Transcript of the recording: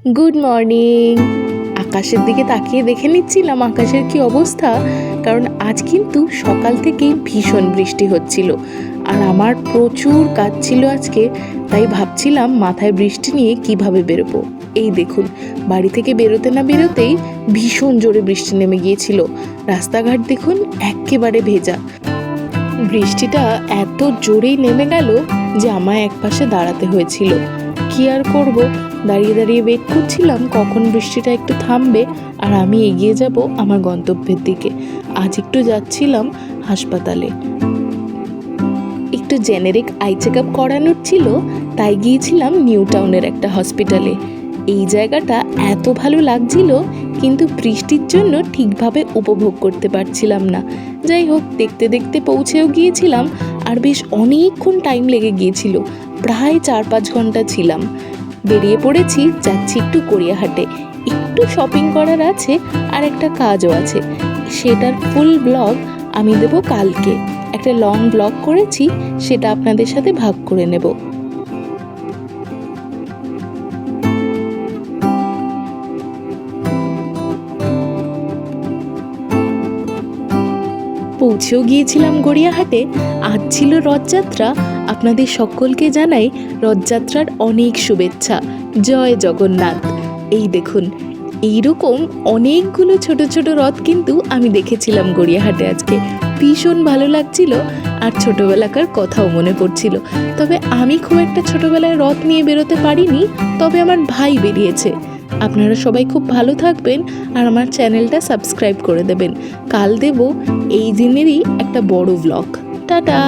Good morning. আকাশের দিকে তাকিয়ে দেখে নিচ্ছিলাম আকাশের কি অবস্থা, কারণ আজ কিন্তু সকাল থেকেই ভীষণ বৃষ্টি হচ্ছিল আর আমার প্রচুর কাজ ছিল আজকে। তাই ভাবছিলাম মাথায় বৃষ্টি নিয়ে কিভাবে বেরোবো। এই দেখুন, বাড়ি থেকে বেরোতে না বেরোতেই ভীষণ জোরে বৃষ্টি নেমে গিয়েছিল। রাস্তাঘাট দেখুন একেবারে ভেজা। বৃষ্টিটা এত জোরেই নেমে গেল যে আমায় একপাশে দাঁড়াতে হয়েছিল। কি আর করব, দাঁড়িয়ে দাঁড়িয়ে ওয়েট করছিলাম কখন বৃষ্টিটা একটু থামবে আর আমি এগিয়ে যাব আমার গন্তব্যের দিকে। আজ একটু যাচ্ছিলাম হাসপাতালে, একটু জেনেরিক আই চেক আপ করানোর ছিল, তাই গিয়েছিলাম নিউ টাউনের একটা হসপিটালে। এই জায়গাটা এত ভালো লাগছিল, কিন্তু বৃষ্টির জন্য ঠিকভাবে উপভোগ করতে পারছিলাম না। যাই হোক, দেখতে দেখতে পৌঁছেও গিয়েছিলাম আর বেশ অনেকক্ষণ টাইম লেগে গিয়েছিল, প্রায় 4-5 ঘন্টা ছিলাম। বেরিয়ে পড়েছি, যাচ্ছি একটু গড়িয়াহাটে, একটু শপিং করার আছে আর একটা কাজও আছে। সেটার ফুল ব্লগ আমি দেবো কালকে। একটা লং ব্লগ করেছি, সেটা আপনাদের সাথে ভাগ করে নেব। পৌঁছেও গিয়েছিলাম গড়িয়াহাটে। আজ ছিল রথযাত্রা। আপনাদের সকলকে জানাই রথযাত্রার অনেক শুভেচ্ছা। জয় জগন্নাথ। এই দেখুন, এইরকম অনেকগুলো ছোট ছোট রথ কিন্তু আমি দেখেছিলাম গড়িয়াহাটে আজকে। ভীষণ ভালো লাগছিল আর ছোটবেলাকার কথাও মনে পড়ছিল। তবে আমি খুব একটা ছোটবেলায় রথ নিয়ে বেরোতে পারিনি, তবে আমার ভাই বেরিয়েছে। আপনারা সবাই খুব ভালো থাকবেন আর আমার চ্যানেলটা সাবস্ক্রাইব করে দেবেন। কাল দেব এই দিনেরই একটা বড় ব্লগ। টাটা।